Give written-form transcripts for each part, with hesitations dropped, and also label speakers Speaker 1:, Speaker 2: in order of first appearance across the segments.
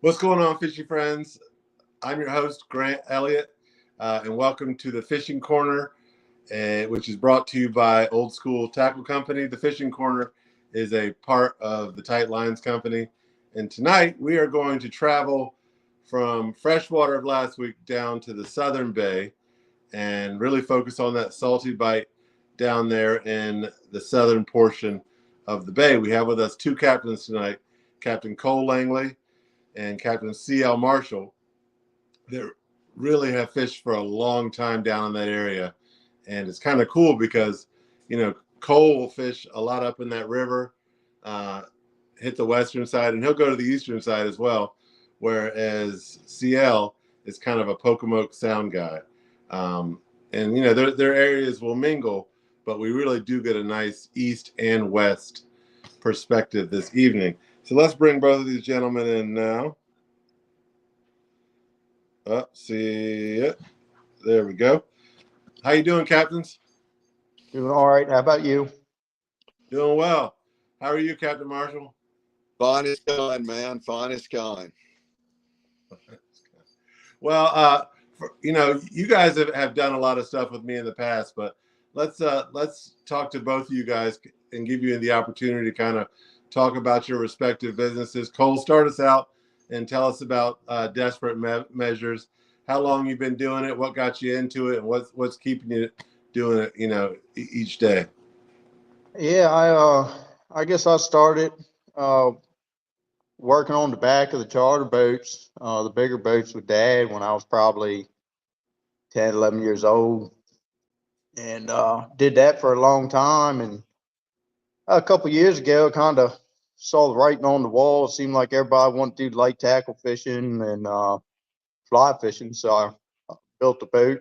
Speaker 1: What's going on, fishing friends? I'm your host, Grant Elliott, and welcome to the Fishing Corner, which is brought to you by Old School Tackle Company. The Fishing Corner is a part of the Tight Lines Company, and tonight we are going to travel from freshwater of last week down to the Southern Bay and really focus on that salty bite down there in the southern portion of the bay. We have with us two captains tonight, Captain Cole Langley and Captain C.L. Marshall, that really have fished for a long time down in that area. And it's kind of cool because, Cole will fish a lot up in that river, hit the western side, and he'll go to the eastern side as well, whereas CL is kind of a Pocomoke Sound guy. Their areas will mingle, but we really do get a nice east and west perspective this evening. So let's bring both of these gentlemen in now. See it. There we go. How you doing, captains?
Speaker 2: Doing all right. How about you?
Speaker 1: Doing well. How are you, Captain Marshall?
Speaker 3: Fine as kind, man. Fine as kind.
Speaker 1: Well, you guys have done a lot of stuff with me in the past, but let's talk to both of you guys and give you the opportunity to kind of talk about your respective businesses. Cole, start us out and tell us about Desperate Measures. How long you've been doing it? What got you into it? And what's keeping you doing it? Each day.
Speaker 2: Yeah, I guess I started working on the back of the charter boats, the bigger boats with Dad when I was probably 10, 11 years old, and did that for a long time. And a couple years ago, I kind of saw the writing on the wall. It seemed like everybody wanted to do light tackle fishing and fly fishing, so I built a boat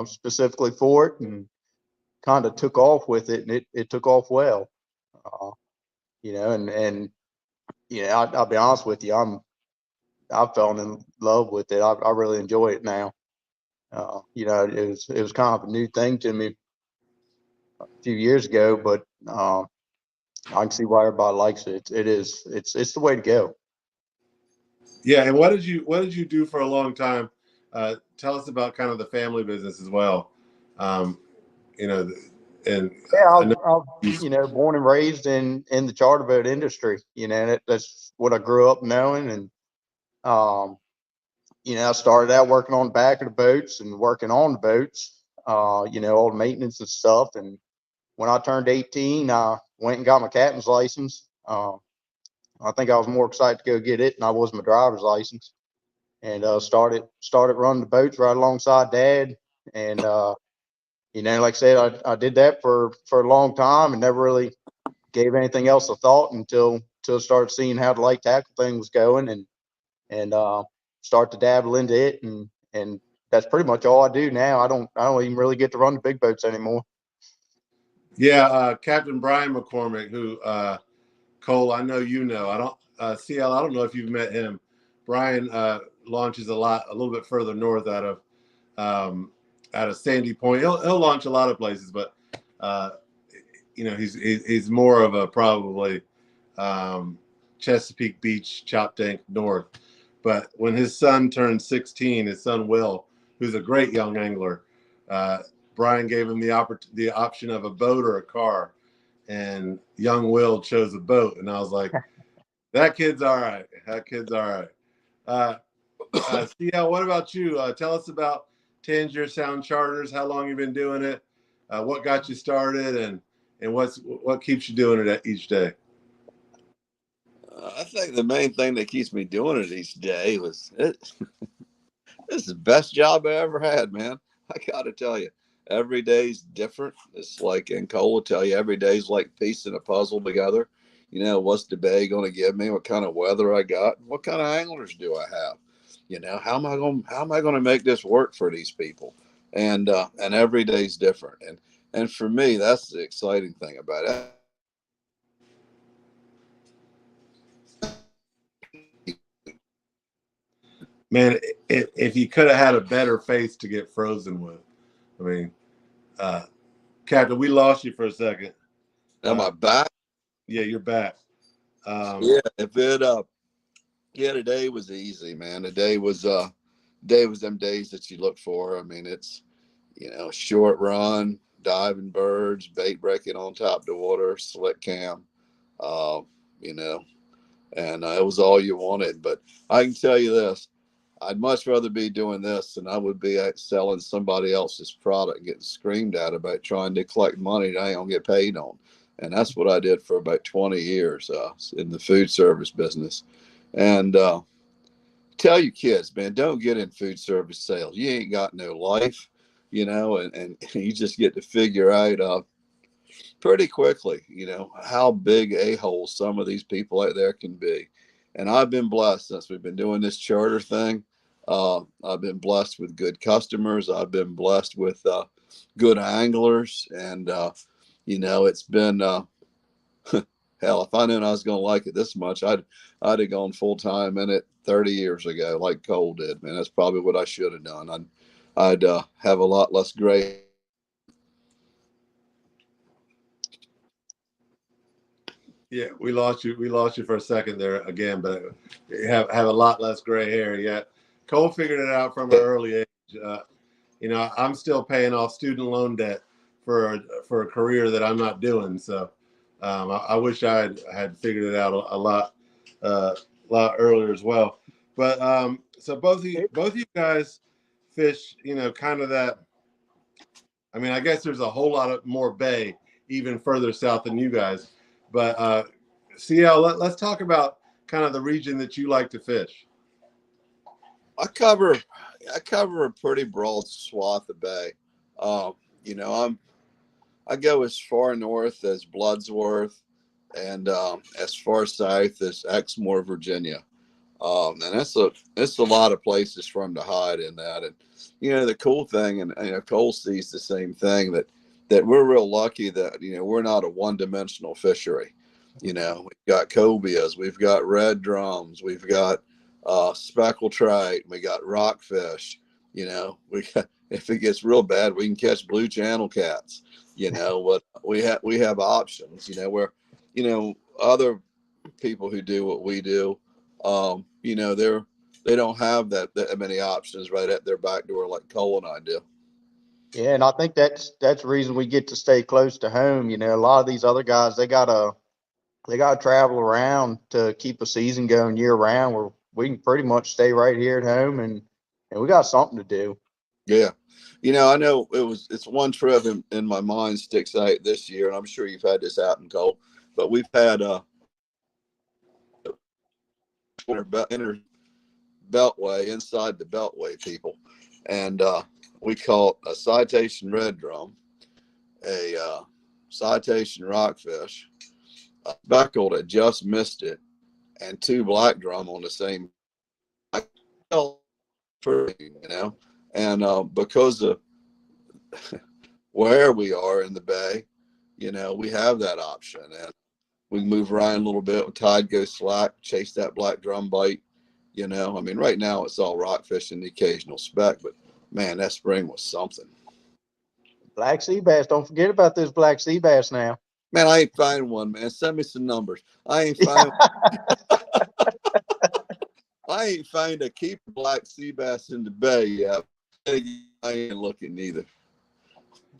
Speaker 2: specifically for it and kind of took off with it, and it took off well. I'll be honest with you, I've fallen in love with it. I really enjoy it now. It was kind of a new thing to me a few years ago, but I can see why everybody likes it. It's the way to go.
Speaker 1: Yeah, and what did you do for a long time? Tell us about kind of the family business as well. I
Speaker 2: was born and raised in the charter boat industry. That's what I grew up knowing, and I started out working on the back of the boats and working on the boats, all the maintenance and stuff. And when I turned 18, I went and got my captain's license. I think I was more excited to go get it than I was my driver's license, and started running the boats right alongside Dad. And like I said, I did that for a long time and never really gave anything else a thought until started seeing how the light tackle thing was going, and start to dabble into it, and that's pretty much all I do now. I don't even really get to run the big boats anymore.
Speaker 1: Yeah, Captain Brian McCormick, who Cole, I know I don't CL. I don't know if you've met him. Brian launches a little bit further north out of Sandy Point. He'll launch a lot of places, but he's more of a probably Chesapeake Beach, Chop Tank North. But when his son turned 16, his son Will, who's a great young angler, Brian gave him the option of a boat or a car, and young Will chose a boat. And I was like, that kid's all right. That kid's all right. CL, what about you? Tell us about Tangier Sound Charters. How long you've been doing it? What got you started, and what keeps you doing it each day?
Speaker 3: I think the main thing that keeps me doing it each day was it. This is the best job I ever had, man. I got to tell you, every day's different. It's like, and Cole will tell you, every day's like piecing a puzzle together. What's the bay going to give me? What kind of weather I got? What kind of anglers do I have? How am I going to make this work for these people? And every day's different. And for me, that's the exciting thing about it.
Speaker 1: Man, if you could have had a better face to get frozen with. I mean, Captain, we lost you for a second.
Speaker 3: Am I back?
Speaker 1: Yeah, you're back.
Speaker 3: Yeah, if it Yeah, today was easy, man. Today was them days that you look for. I mean, it's, short run, diving birds, bait breaking on top of the water, slick cam, uh, you know, and it was all you wanted. But I can tell you this, I'd much rather be doing this than I would be selling somebody else's product and getting screamed at about trying to collect money that I ain't gonna get paid on. And that's what I did for about 20 years in the food service business. And tell your kids, man, don't get in food service sales. You ain't got no life, and you just get to figure out pretty quickly, how big a-holes some of these people out there can be. And I've been blessed since we've been doing this charter thing. I've been blessed with good customers. I've been blessed with good anglers. And, it's been, hell, if I knew I was going to like it this much, I'd have gone full time in it 30 years ago, like Cole did, man. That's probably what I should have done. I'd have a lot less gray.
Speaker 1: Yeah, we lost you. We lost you for a second there again, but you have a lot less gray hair. Yeah, Cole figured it out from an early age. I'm still paying off student loan debt for a career that I'm not doing. So I wish I had figured it out a lot earlier as well. But so both of you guys fish, kind of that. I mean, I guess there's a whole lot of more bay even further south than you guys. But CL, let's talk about kind of the region that you like to fish.
Speaker 3: I cover a pretty broad swath of bay. I go as far north as Bloodsworth and as far south as Exmoor, Virginia. And it's a lot of places for them to hide in that. And the cool thing, and Cole sees the same thing, that we're real lucky that we're not a one-dimensional fishery. We've got cobias, we've got red drums, we've got speckled trout, we got rockfish. We got, if it gets real bad, we can catch blue channel cats. What we have options. Where other people who do what we do, they don't have that many options right at their back door like Cole and I do.
Speaker 2: Yeah, and I think that's the reason we get to stay close to home. A lot of these other guys, they gotta travel around to keep a season going year round, where we can pretty much stay right here at home and we got something to do.
Speaker 3: Yeah. I know it's one trip in my mind sticks out this year, and I'm sure you've had this happen, Cole, but we've had inner beltway inside the beltway people. And we caught a citation red drum, a citation rockfish, a speckled that just missed it, and two black drum on the same. And because of where we are in the bay, we have that option, and we can move around a little bit. When tide goes slack, chase that black drum bite. I mean, right now it's all rockfish and the occasional speck, but man, that spring was something.
Speaker 2: Black sea bass, don't forget about this black sea bass now.
Speaker 3: Man, I ain't finding one, man. Send me some numbers. I ain't find I ain't find a keep black sea bass in the bay yet. I ain't looking either.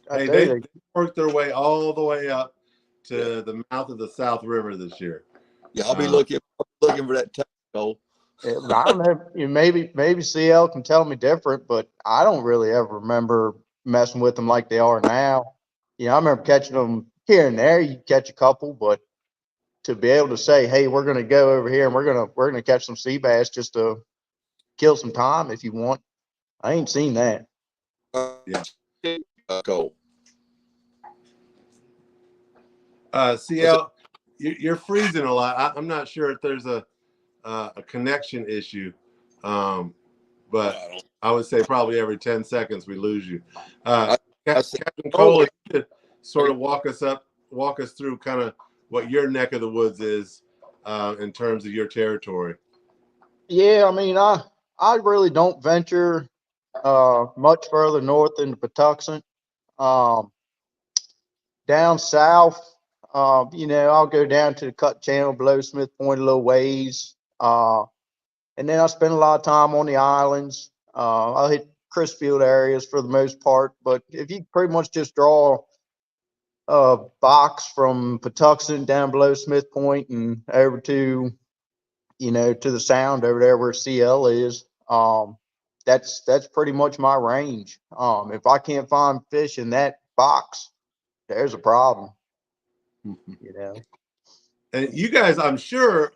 Speaker 1: Hey, they worked their way all the way up to the mouth of the South River this year.
Speaker 3: Yeah, I'll be looking for that tackle.
Speaker 2: I don't know. Maybe CL can tell me different, but I don't really ever remember messing with them like they are now. I remember catching them here and there. You catch a couple, but to be able to say, "Hey, we're going to go over here and we're gonna catch some sea bass just to kill some time if you want," I ain't seen that.
Speaker 1: Yeah.
Speaker 3: Cool.
Speaker 1: CL, you're freezing a lot. I'm not sure if there's a connection issue, but I would say probably every 10 seconds we lose you. Captain Cole, if you could sort of walk us through kind of what your neck of the woods is in terms of your territory.
Speaker 2: Yeah, I mean, I really don't venture much further north into Patuxent. Down south, I'll go down to the Cut Channel below Smith Point a little ways. And then I spend a lot of time on the islands. I hit Chrisfield areas for the most part, but if you pretty much just draw a box from Patuxent down below Smith Point and over to, to the sound over there where CL is, that's pretty much my range. If I can't find fish in that box, there's a problem,
Speaker 1: And you guys, I'm sure,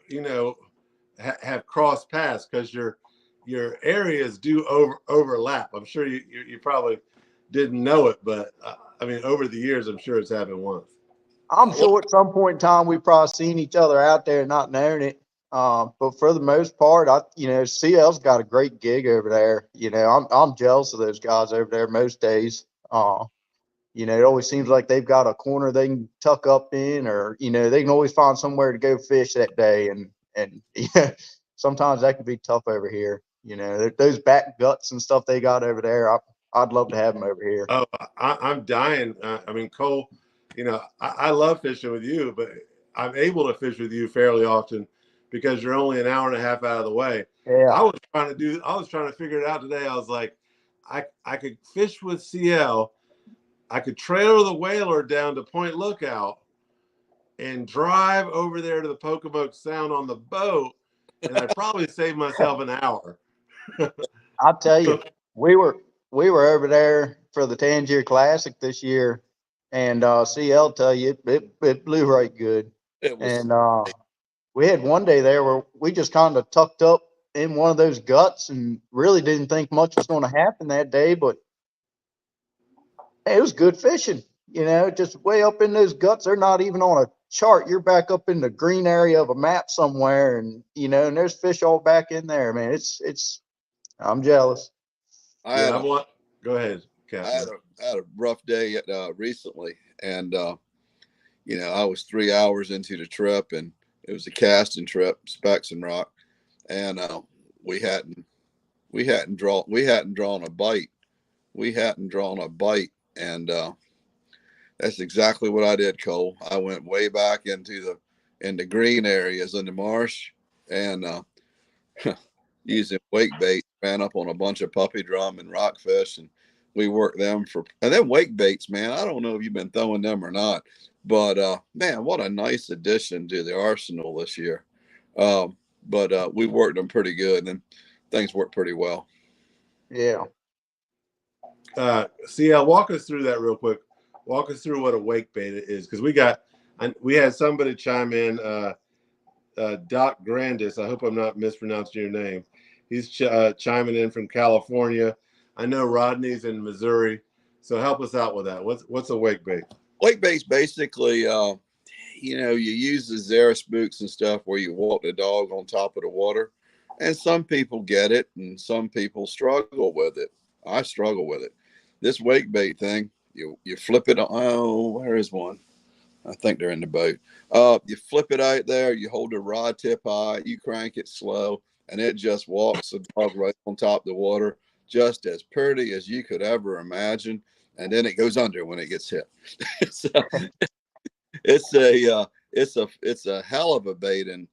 Speaker 1: have crossed paths because your areas do overlap. I'm sure you probably didn't know it, but I mean, over the years, I'm sure it's happened once.
Speaker 2: I'm sure at some point in time we've probably seen each other out there and not known it. But for the most part, CL's got a great gig over there. I'm jealous of those guys over there most days. It always seems like they've got a corner they can tuck up in, or they can always find somewhere to go fish that day. And sometimes that can be tough over here. Those back guts and stuff they got over there. I'd love to have them over here.
Speaker 1: Oh, I'm dying. I mean, Cole, I love fishing with you, but I'm able to fish with you fairly often because you're only an hour and a half out of the way.
Speaker 2: Yeah.
Speaker 1: I was trying to figure it out today. I was like, I could fish with CL. I could trailer the whaler down to Point Lookout and drive over there to the Pocomoke Sound on the boat, and I'd probably save myself an hour.
Speaker 2: I'll tell you, we were over there for the Tangier Classic this year, and CL tell you it blew right good. And we had one day there where we just kind of tucked up in one of those guts and really didn't think much was going to happen that day, but it was good fishing. Just way up in those guts. They're not even on a chart. You're back up in the green area of a map somewhere, and and there's fish all back in there, man. It's I'm jealous.
Speaker 1: Go ahead, Capt.
Speaker 3: I had a rough day recently, and I was 3 hours into the trip, and it was a casting trip, Specs and Rock, and we hadn't drawn a bite. We hadn't drawn a bite, and that's exactly what I did, Cole. I went way back into the green areas in the marsh, and using wake bait, ran up on a bunch of puppy drum and rockfish, and we worked them and then wake baits, man. I don't know if you've been throwing them or not, but man, what a nice addition to the arsenal this year. But we worked them pretty good, and things worked pretty well.
Speaker 2: Yeah.
Speaker 1: CL, walk us through that real quick. Walk us through what a wake bait is, because we had somebody chime in. Doc Grandis, I hope I'm not mispronouncing your name. He's chiming in from California. I know Rodney's in Missouri, so help us out with that. What's a wake bait?
Speaker 3: Wake bait's basically, you use the Zara spooks and stuff where you walk the dog on top of the water, and some people get it, and some people struggle with it. I struggle with it. This wake bait thing, you flip it. Oh, where is one? I think they're in the boat. You flip it out there, you hold the rod tip high, you crank it slow, and it just walks the dog right on top of the water, just as pretty as you could ever imagine. And then it goes under when it gets hit. So it's a hell of a bait in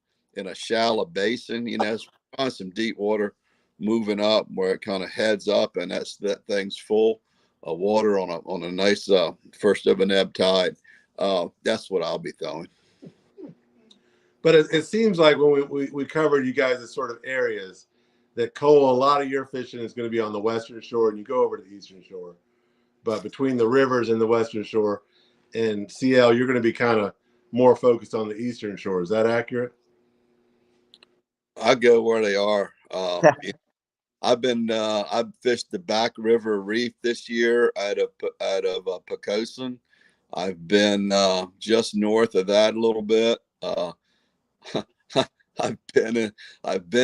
Speaker 3: a shallow basin. It's on some deep water, moving up where it kind of heads up, and that thing's full of water on a nice first of an ebb tide. That's what I'll be throwing.
Speaker 1: But it seems like when we covered you guys as sort of areas, that Cole, a lot of your fishing is going to be on the western shore, and you go over to the eastern shore. But between the rivers and the western shore and CL, you're going to be kind of more focused on the eastern shore. Is that accurate?
Speaker 3: I go where they are. I've fished the Back River Reef this year out of Pocosin. I've been just north of that a little bit. I've been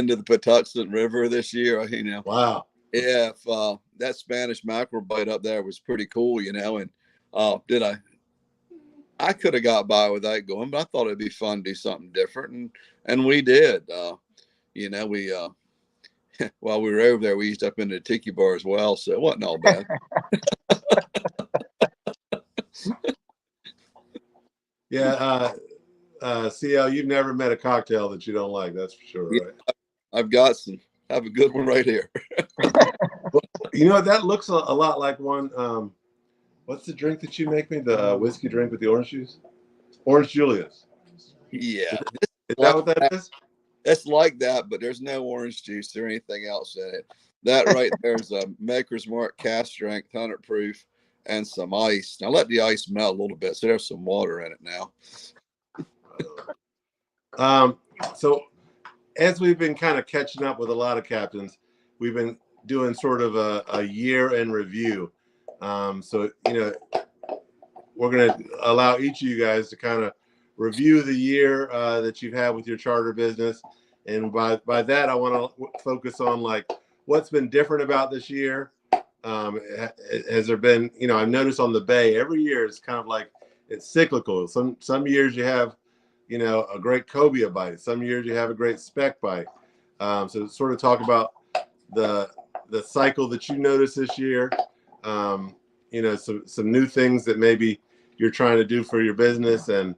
Speaker 3: to the Patuxent River this year.
Speaker 1: Wow.
Speaker 3: Yeah, if that Spanish mackerel bite up there was pretty cool, and I could have got by without going, but I thought it'd be fun to do something different, and we did. We while we were over there, we eased up into the tiki bar as well, so it wasn't all bad.
Speaker 1: Yeah, CL, you've never met a cocktail that you don't like, that's for sure, right?
Speaker 3: I've got some. Have a good one right here.
Speaker 1: You know, that looks a lot like one. What's the drink that you make me? The whiskey drink with the orange juice? Orange Julius.
Speaker 3: Yeah,
Speaker 1: Is that what that is?
Speaker 3: it's like that, but there's no orange juice or anything else in it. That right there is a Maker's Mark cast strength, 100 proof, and some ice. Now let the ice melt a little bit, so there's some water in it now.
Speaker 1: So as we've been kind of catching up with a lot of captains, we've been doing sort of a year in review. So, you know, we're going to allow each of you guys to kind of review the year that you've had with your charter business. And by that, I want to focus on like what's been different about this year. Has there been, you know, I've noticed on the Bay every year it's kind of like it's cyclical. Some years you have, you know, a great cobia bite. Some years you have a great speck bite. So sort of talk about the cycle that you noticed this year. You know, some new things that maybe you're trying to do for your business, and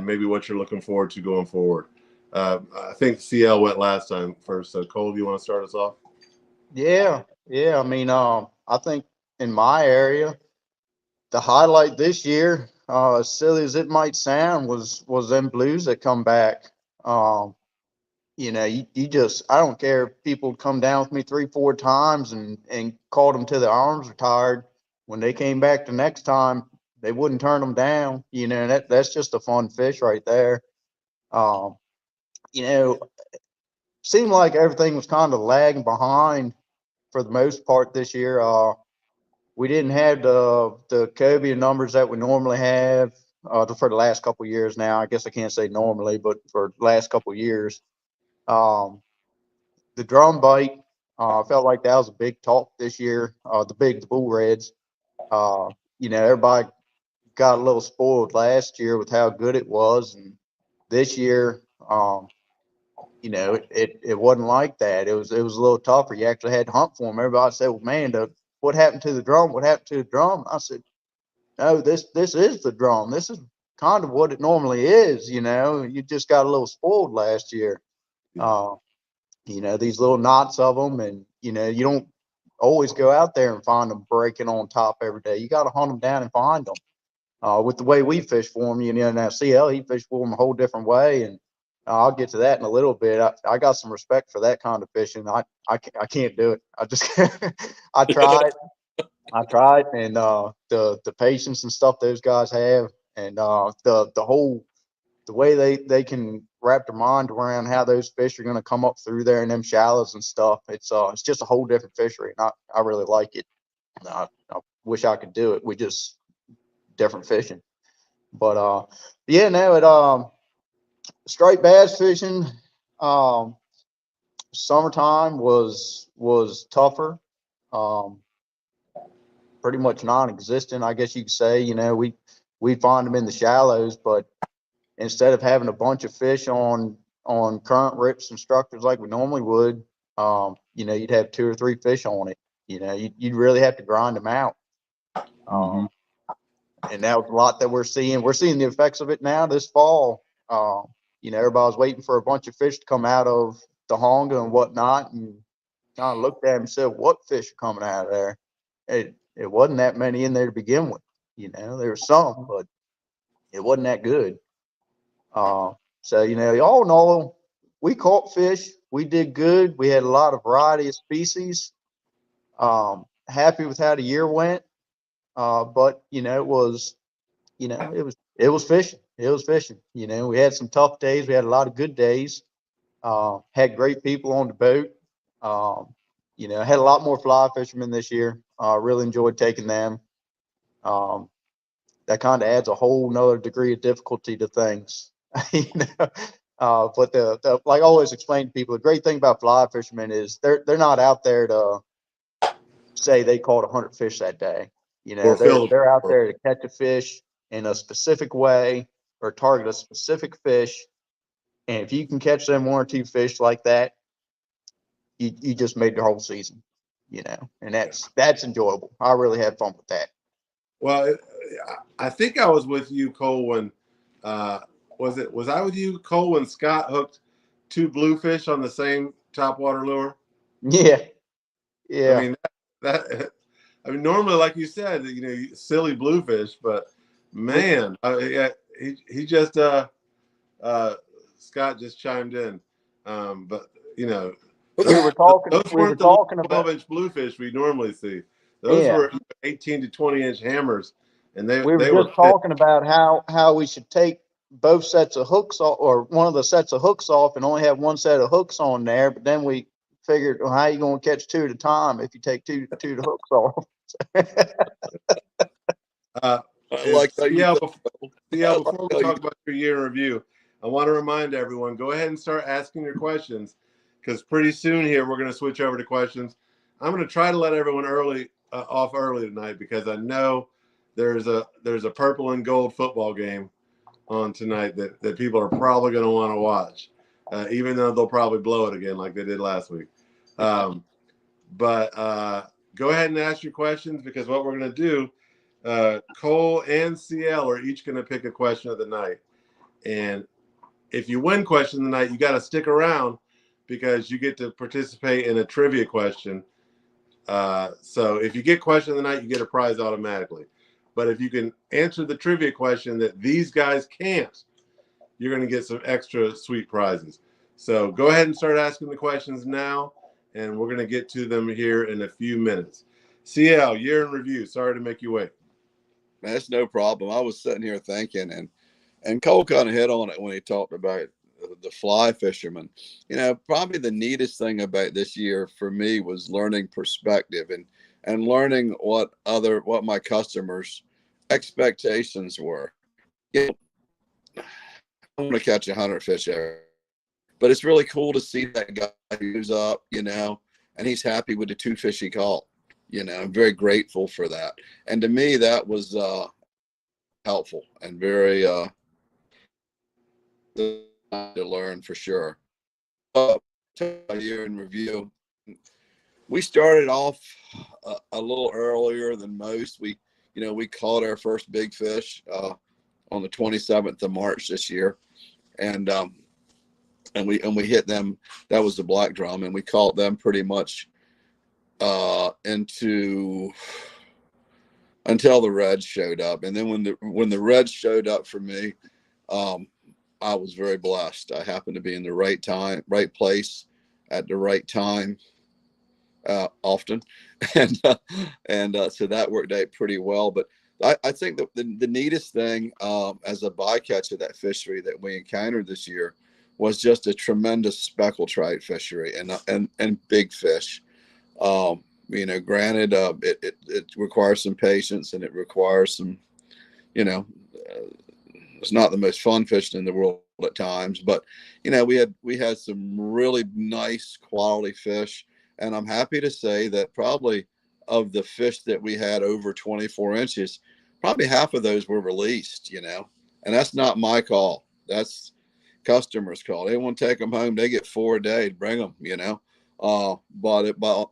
Speaker 1: maybe what you're looking forward to going forward. I think CL went last time first. So Cole, do you want to start us off?
Speaker 2: Yeah. I mean, I think in my area, the highlight this year, as silly as it might sound, was them blues that come back. You know, you just, I don't care if people come down with me 3-4 times and called them till their arms were tired. When they came back the next time, they wouldn't turn them down. You know, that's just a fun fish right there. You know, seemed like everything was kind of lagging behind for the most part this year. We didn't have the cobia numbers that we normally have for the last couple of years now. I guess I can't say normally, but for the last couple of years. The drum bite, I felt like that was a big talk this year. The bull reds. You know, everybody got a little spoiled last year with how good it was, and this year, you know, it wasn't like that. It was a little tougher. You actually had to hunt for them. Everybody said, "Well, man, what happened to the drum? What happened to the drum?" I said, "No, this is the drum. This is kind of what it normally is. You know, you just got a little spoiled last year. You know, these little knots of them, and you know, you don't always go out there and find them breaking on top every day. You got to hunt them down and find them. With the way we fish for them, you know, now CL, he fished for them a whole different way, and I'll get to that in a little bit. I got some respect for that kind of fishing. I can't do it. I just I tried, and the patience and stuff those guys have, and the way they can wrap their mind around how those fish are going to come up through there in them shallows and stuff. It's just a whole different fishery, and I really like it. I wish I could do it. We just different fishing, but yeah, no, it striped bass fishing. Summertime was tougher. Um, Pretty much non-existent, I guess you could say. You know, we find them in the shallows, but instead of having a bunch of fish on current rips and structures like we normally would, you know, you'd have 2 or 3 fish on it. You know, you'd really have to grind them out. And that was a lot that we're seeing. We're seeing the effects of it now this fall. You know, everybody's waiting for a bunch of fish to come out of the honga and whatnot, and kind of looked at him and said, "What fish are coming out of there?" It wasn't that many in there to begin with. You know, there were some, but it wasn't that good. So, you know, all in all, we caught fish. We did good. We had a lot of variety of species. Happy with how the year went. But you know, it was fishing. It was fishing. You know, we had some tough days. We had a lot of good days. Had great people on the boat. You know, had a lot more fly fishermen this year. Really enjoyed taking them. That kind of adds a whole nother degree of difficulty to things. You know, but the like I always explain to people, the great thing about fly fishermen is they're not out there to say they caught 100 fish that day. You know, they're out there to catch a fish in a specific way or target a specific fish. And if you can catch them 1 or 2 fish like that, you just made the whole season. You know, and that's enjoyable. I really had fun with that.
Speaker 1: Well, I think I was with you, Cole, when was I with you, Cole, when Scott hooked two bluefish on the same topwater lure?
Speaker 2: Yeah.
Speaker 1: I
Speaker 2: Yeah.
Speaker 1: mean, I mean, normally, like you said, silly bluefish, but man, yeah, he just Scott just chimed in, but
Speaker 2: We were
Speaker 1: those weren't the
Speaker 2: talking about,
Speaker 1: 12-inch bluefish we normally see. Those
Speaker 2: yeah.
Speaker 1: were 18 to 20-inch hammers, and they
Speaker 2: We were
Speaker 1: were
Speaker 2: just talking about how we should take both sets of hooks off, or one of the sets of hooks off, and only have one set of hooks on there. But then we figured, well, how are you going to catch two at a time if you take two hooks off?
Speaker 3: I like how you
Speaker 1: CL,
Speaker 3: I like
Speaker 1: before we
Speaker 3: how you
Speaker 1: talk about your year in review, I want to remind everyone, go ahead and start asking your questions, because pretty soon here we're going to switch over to questions. I'm going to try to let everyone off early tonight, because I know there's a purple and gold football game on tonight that people are probably going to want to watch, even though they'll probably blow it again like they did last week. But go ahead and ask your questions, because what we're going to do, Cole and CL are each going to pick a question of the night. And if you win question of the night, you got to stick around, because you get to participate in a trivia question. So if you get question of the night, you get a prize automatically. But if you can answer the trivia question that these guys can't, you're going to get some extra sweet prizes. So go ahead and start asking the questions now, and we're going to get to them here in a few minutes. CL, year in review. Sorry to make you wait.
Speaker 3: That's no problem. I was sitting here thinking, and Cole kind of hit on it when he talked about the fly fishermen. Probably the neatest thing about this year for me was learning perspective and learning what my customers' expectations were. I want to catch 100 fish every, but it's really cool to see that guy who's up, and he's happy with the 2 fish he caught. I'm very grateful for that. And to me, that was helpful and very to learn for sure. A year in review, we started off a little earlier than most. We caught our first big fish on the 27th of March this year, and we hit them. That was the black drum, and we caught them pretty much until the reds showed up. And then when the reds showed up for me, I was very blessed. I happened to be in the right place at the right time often, and so that worked out pretty well. But I think that the neatest thing as a bycatch of that fishery that we encountered this year was just a tremendous speckled trout fishery and big fish. Granted, it requires some patience, and it requires some, it's not the most fun fishing in the world at times, but we had some really nice quality fish, and I'm happy to say that probably of the fish that we had over 24 inches, probably half of those were released, and that's not my call. That's customers' call. They want to take them home. They get 4 a day to bring them, but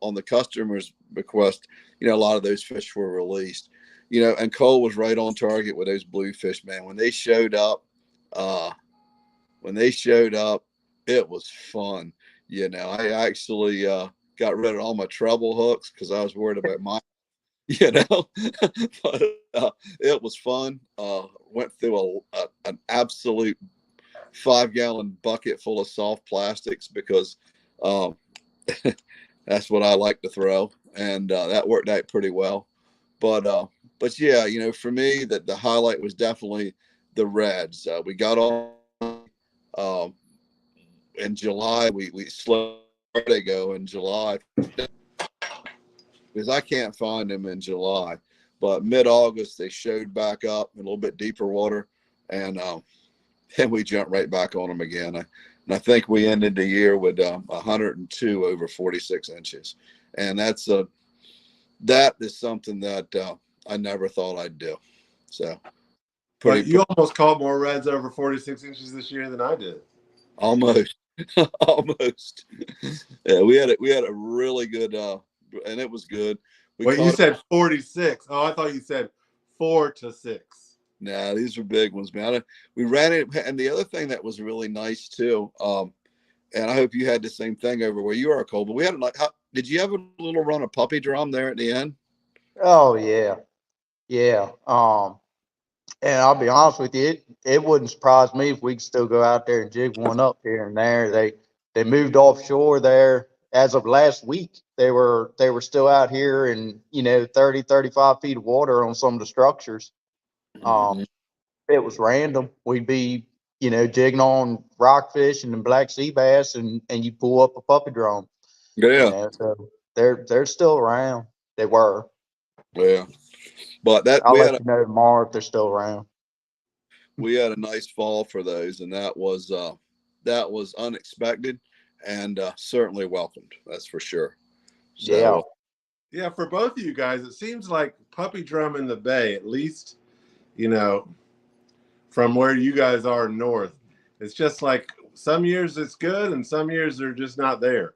Speaker 3: on the customer's request, a lot of those fish were released, and Cole was right on target with those bluefish, man. When they showed up, it was fun. I actually got rid of all my treble hooks because I was worried about my, but it was fun. Went through an absolute 5-gallon bucket full of soft plastics because that's what I like to throw, and that worked out pretty well. But yeah, for me, that the highlight was definitely the reds. We got on in July. We slowed they go in July because I can't find them in July. But mid-August they showed back up in a little bit deeper water, and we jumped right back on them again. And I think we ended the year with 102 over 46 inches, and that is something that I never thought I'd do. So,
Speaker 1: But you almost caught more reds over 46 inches this year than I did.
Speaker 3: Almost, almost. Yeah, we had a really good, and it was good.
Speaker 1: Well, you said 46. Oh, I thought you said 4 to 6.
Speaker 3: Nah, these are big ones, man. We ran it, and the other thing that was really nice too, And I hope you had the same thing over where you are, Cole. But we had like, did you have a little run of puppy drum there at the end?
Speaker 2: Oh yeah, yeah. And I'll be honest with you, it wouldn't surprise me if we could still go out there and jig one up here and there. They moved offshore there as of last week. They were still out here in 30, 35 feet of water on some of the structures.
Speaker 3: Mm-hmm.
Speaker 2: It was random. We'd be jigging on rockfish and then black sea bass, and you pull up a puppy drum.
Speaker 3: Yeah,
Speaker 2: So they're still around. They were.
Speaker 3: yeah. But that
Speaker 2: I'll let you know tomorrow if they're still around.
Speaker 3: we had a nice fall for those, and that was unexpected and certainly welcomed. That's for sure. So
Speaker 2: Yeah.
Speaker 1: For both of you guys, it seems like puppy drum in the bay, at least, from where you guys are north, it's just like some years it's good and some years they're just not there.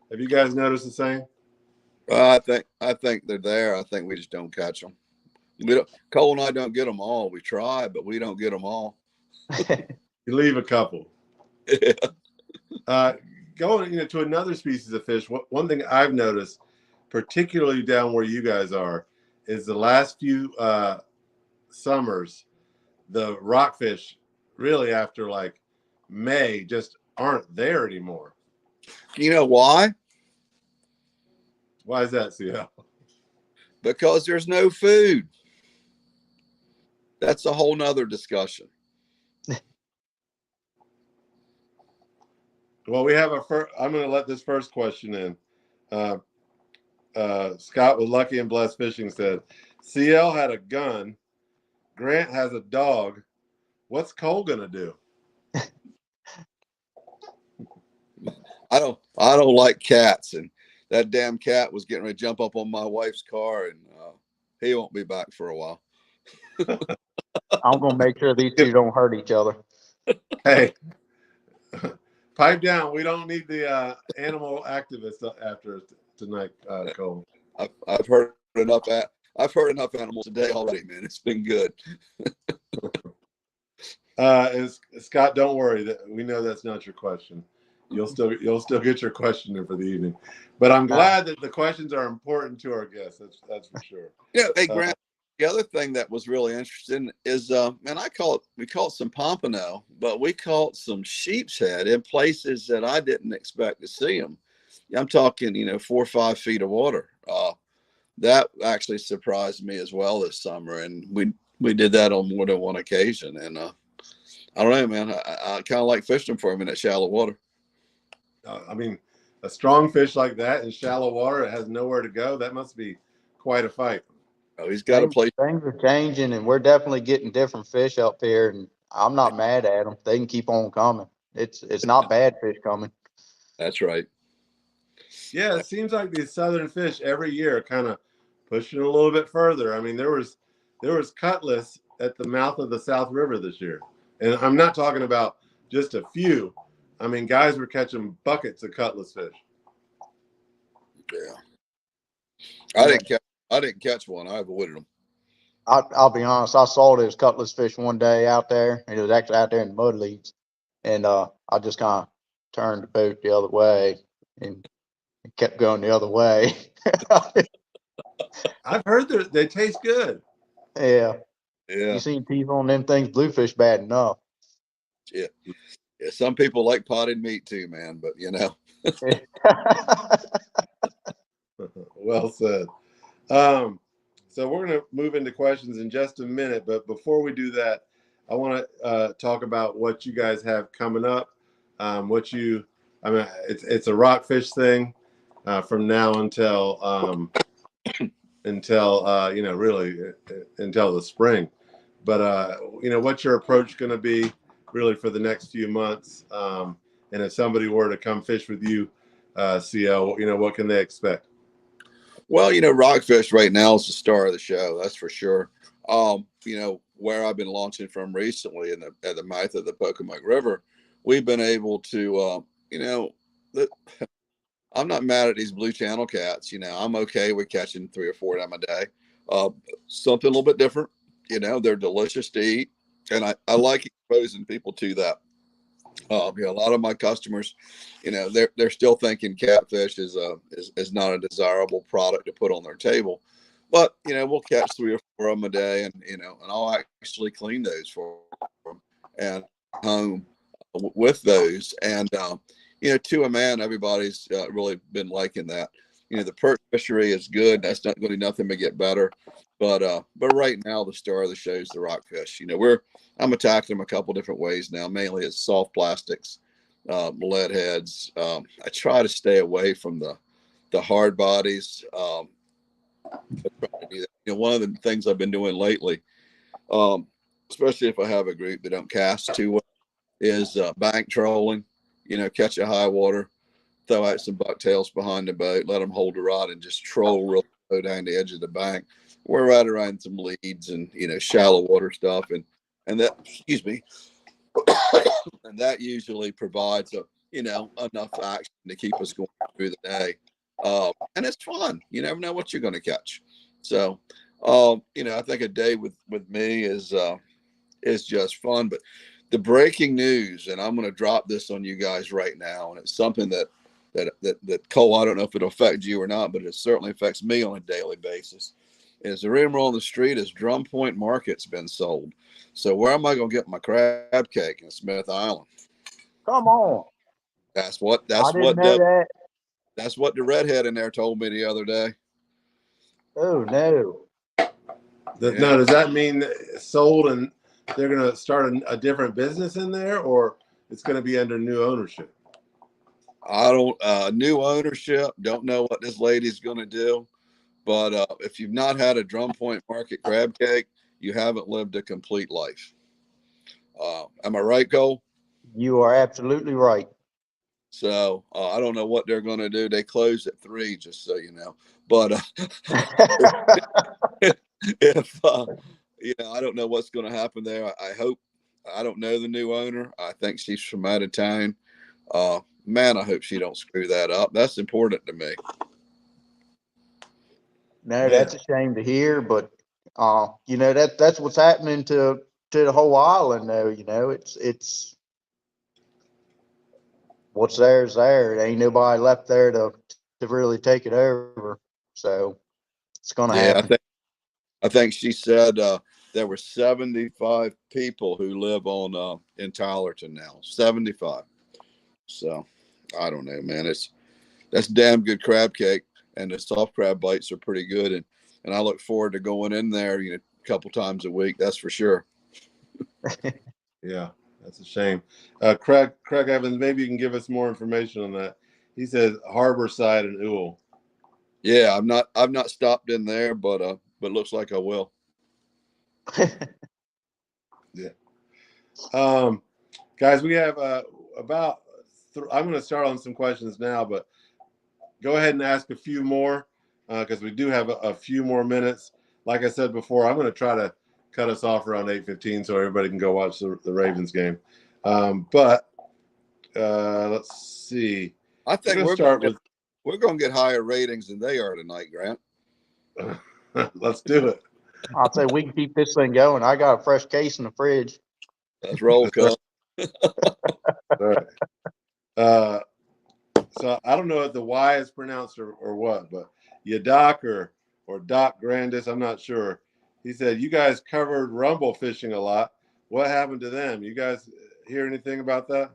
Speaker 1: Have you guys noticed the same?
Speaker 3: I think they're there. I think we just don't catch them. Cole and I don't get them all. We try, but we don't get them all.
Speaker 1: You leave a couple. Going to another species of fish, one thing I've noticed, particularly down where you guys are, is the last few summers, the rockfish really after like May just aren't there anymore.
Speaker 3: You know why?
Speaker 1: Why is that, CL?
Speaker 3: Because there's no food. That's a whole nother discussion.
Speaker 1: Well, we have I'm going to let this first question in. Scott with Lucky and Blessed Fishing said, CL had a gun. Grant has a dog. What's Cole going to do?
Speaker 3: I don't like cats, and that damn cat was getting ready to jump up on my wife's car, and he won't be back for a while.
Speaker 2: I'm gonna make sure these two don't hurt each other.
Speaker 1: Hey, pipe down. We don't need the animal activists after tonight, Cole.
Speaker 3: I've heard enough. I've heard enough animals today already, man. It's been good.
Speaker 1: Scott, don't worry. That we know that's not your question. You'll still get your question in for the evening. But I'm glad that the questions are important to our guests. That's for sure.
Speaker 3: Yeah. Hey, Grant. The other thing that was really interesting is, we call it some pompano, but we caught some sheep's head in places that I didn't expect to see them. I'm talking, 4 or 5 feet of water. That actually surprised me as well this summer, and we did that on more than one occasion. And I don't know, man. I kind of like fishing for them in that shallow water.
Speaker 1: I mean, a strong fish like that in shallow water, it has nowhere to go. That must be quite a fight.
Speaker 3: Oh, he's got a place.
Speaker 2: Things are changing, and we're definitely getting different fish up here, and I'm not mad at them. They can keep on coming. It's not bad fish coming.
Speaker 3: That's right.
Speaker 1: Yeah, it seems like these southern fish every year kind of pushing a little bit further. I mean, there was cutlass at the mouth of the South River this year, and I'm not talking about just a few. I mean, guys were catching buckets of cutlass fish.
Speaker 3: Yeah, I didn't catch one. I avoided them.
Speaker 2: I'll be honest. I saw this cutlass fish one day out there, and it was actually out there in the mud leads, and I just kind of turned the boat the other way and kept going the other way.
Speaker 1: I've heard they taste good.
Speaker 2: Yeah.
Speaker 3: Yeah.
Speaker 2: You seen teeth on them things, bluefish bad enough.
Speaker 3: Yeah. Yeah. Some people like potted meat too, man, but
Speaker 1: Well said. So we're going to move into questions in just a minute, but before we do that, I want to talk about what you guys have coming up. It's a rockfish thing from now until really until the spring. But what's your approach going to be really for the next few months? And if somebody were to come fish with you, CL, what can they expect?
Speaker 3: Well, rockfish right now is the star of the show. That's for sure. Where I've been launching from recently at the mouth of the Pocomoke River, we've been able to, I'm not mad at these blue channel cats. I'm okay with catching 3 or 4 of them a day. Something a little bit different. They're delicious to eat, and I like exposing people to that. A lot of my customers, they're still thinking catfish is not a desirable product to put on their table, but we'll catch 3 or 4 of them a day, and I'll actually clean those for them and home with those, and to a man, everybody's really been liking that. The perch fishery is good. That's not going to be nothing but get better, but right now the star of the show is the rockfish. I'm attacking them a couple different ways now. Mainly it's soft plastics, lead heads. I try to stay away from the hard bodies. One of the things I've been doing lately, especially if I have a group that don't cast too well, is bank trolling. Catch a high water, throw out some bucktails behind the boat, let them hold the rod, and just troll real low down the edge of the bank. We're right around some leads and shallow water stuff, and that, excuse me, and that usually provides enough action to keep us going through the day. And it's fun. You never know what you're going to catch. So, I think a day with me is just fun. But the breaking news, and I'm going to drop this on you guys right now, and it's something that Cole, I don't know if it'll affect you or not, but it certainly affects me on a daily basis. Is the rumor on the street is Drum Point Market's been sold. So where am I going to get my crab cake in Smith Island?
Speaker 2: Come on.
Speaker 3: That's what
Speaker 2: I didn't know that.
Speaker 3: That's what the redhead in there told me the other day.
Speaker 2: Oh no.
Speaker 1: Now, does that mean sold and they're going to start a different business in there, or it's going to be under new ownership?
Speaker 3: I don't new ownership. Don't know what this lady's going to do, but if you've not had a Drum Point Market crab cake, you haven't lived a complete life. Am I right, Cole?
Speaker 2: You are absolutely right.
Speaker 3: So I don't know what they're going to do. They close at 3, just so you know. But if I don't know what's going to happen there. I hope. I don't know the new owner. I think she's from out of town. Man, I hope she don't screw that up. That's important to me.
Speaker 2: No, that's a shame to hear, but that's what's happening to the whole island though. It's what's there is there. There ain't nobody left there to really take it over. So it's gonna happen.
Speaker 3: I think she said there were 75 people who live on in Tylerton now. 75. So I don't know, man. That's damn good crab cake, and the soft crab bites are pretty good, and I look forward to going in there, a couple times a week. That's for sure.
Speaker 1: Yeah, that's a shame. Craig Evans, maybe you can give us more information on that. He says Harborside and Ewell.
Speaker 3: Yeah, I've not stopped in there, but looks like I will.
Speaker 1: Yeah. Guys, we have about. I'm going to start on some questions now, but go ahead and ask a few more because we do have a few more minutes. Like I said before, I'm going to try to cut us off around 8:15 so everybody can go watch the Ravens game. But let's see.
Speaker 3: I think we're going to get higher ratings than they are tonight, Grant.
Speaker 1: Let's do it.
Speaker 2: I'll say we can keep this thing going. I got a fresh case in the fridge.
Speaker 3: Let's roll, Cub.
Speaker 1: All right. So I don't know if the Y is pronounced or what, but Yadoc or Doc Grandis, I'm not sure. He said, you guys covered rumble fishing a lot. What happened to them? You guys hear anything about that?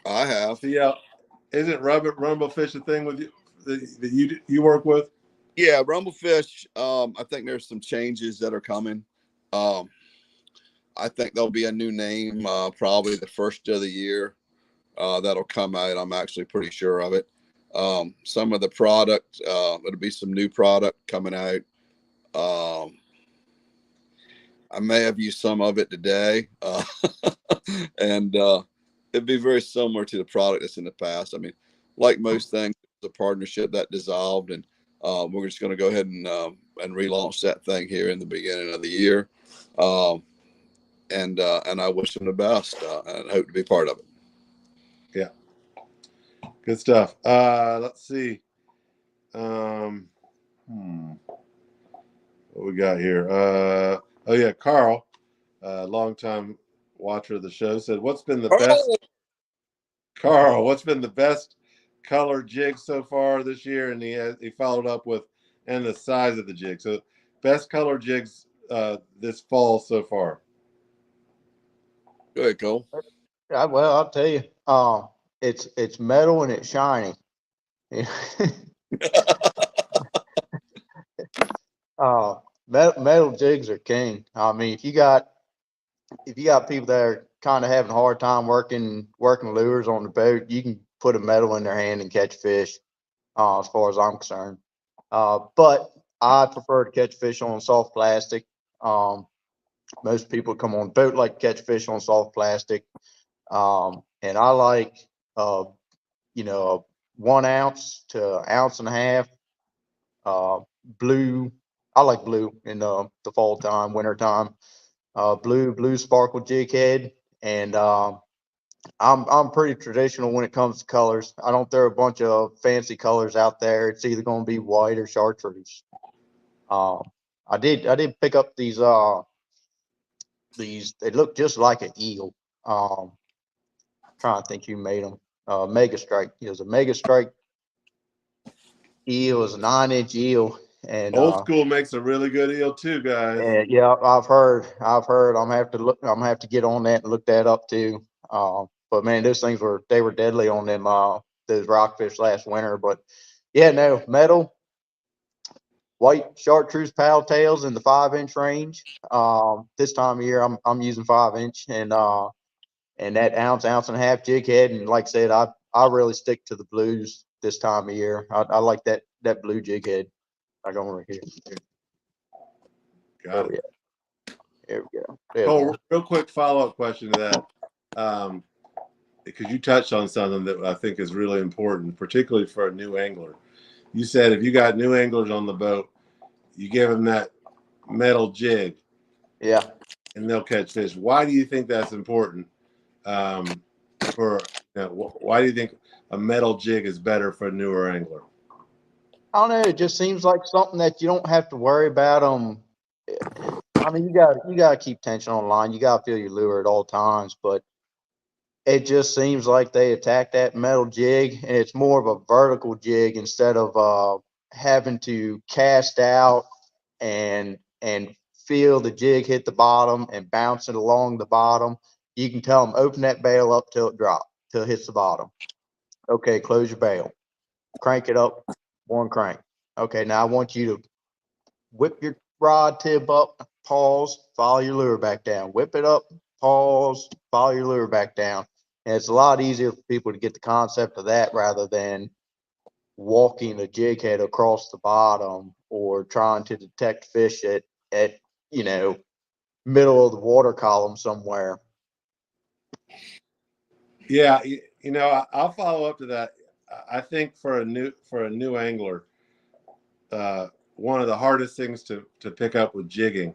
Speaker 3: I have.
Speaker 1: See, isn't rumble fish a thing with you that you work with?
Speaker 3: Yeah, rumblefish. I think there's some changes that are coming. I think there'll be a new name probably the first of the year that'll come out. I'm actually pretty sure of it. Some of the product, there'll be some new product coming out. I may have used some of it today, and it'd be very similar to the product that's in the past. I mean, like most things, it's a partnership that dissolved, and we're just going to go ahead and relaunch that thing here in the beginning of the year. And I wish them the best and hope to be part of it.
Speaker 1: Yeah. Good stuff. Let's see. What we got here? Oh yeah, Carl. longtime watcher of the show, said, "What's been the best,
Speaker 3: Oh,
Speaker 1: Carl? What's been the best color jig so far this year?" And he followed up with, "And the size of the jig." So, best color jigs this fall so far.
Speaker 3: go ahead, Cole.
Speaker 2: Well, I'll tell you, it's metal and it's shiny. Metal jigs are king. I mean, if you got people that are kind of having a hard time working lures on the boat, you can put a metal in their hand and catch fish. As far as I'm concerned, but I prefer to catch fish on soft plastic. Most people come on boat like to catch fish on soft plastic, and I like you know 1 ounce to ounce and a half. Blue. I like blue in the fall time, winter time. Blue sparkle jig head, and I'm pretty traditional when it comes to colors. I don't throw a bunch of fancy colors out there. It's either going to be white or chartreuse. Um, I did pick up these they look just like an eel. Trying to think who made them. Mega Strike. It was a Mega Strike eel. It was a 9-inch eel, and
Speaker 1: Old School makes a really good eel too, guys.
Speaker 2: yeah, I've heard. I'm gonna have to look. I'm gonna have to get on that and look that up too. But man, those things were deadly on them those rockfish last winter. But yeah, no metal, white chartreuse paddle tails in the 5-inch range. This time of year, I'm using 5-inch and that ounce and a half jig head. And like I said, I really stick to the blues this time of year. I like that blue jig head. I go over here.
Speaker 1: Got it.
Speaker 2: There we go. There we
Speaker 1: Cole,
Speaker 2: go.
Speaker 1: real quick follow-up question to that. Because you touched on something that I think is really important, particularly for a new angler. You said if you got new anglers on the boat, you give them that metal jig,
Speaker 2: Yeah.
Speaker 1: and they'll catch fish. Why do you think that's important? For why do you think a metal jig is better for a newer angler?
Speaker 2: I don't know. It just seems like something that you don't have to worry about. I mean, you gotta keep tension on line. You gotta feel your lure at all times, but it just seems like they attack that metal jig, and it's more of a vertical jig instead of having to cast out and feel the jig hit the bottom and bounce it along the bottom. You can tell them open that bail up till it drops, till it hits the bottom. Okay, close your bail, crank it up, one crank. Okay, now I want you to whip your rod tip up, pause, follow your lure back down. Whip it up, pause, follow your lure back down. And it's a lot easier for people to get the concept of that rather than walking a jig head across the bottom or trying to detect fish at you know middle of the water column somewhere.
Speaker 1: Yeah, I'll follow up to that. I think for a new angler, one of the hardest things to pick up with jigging,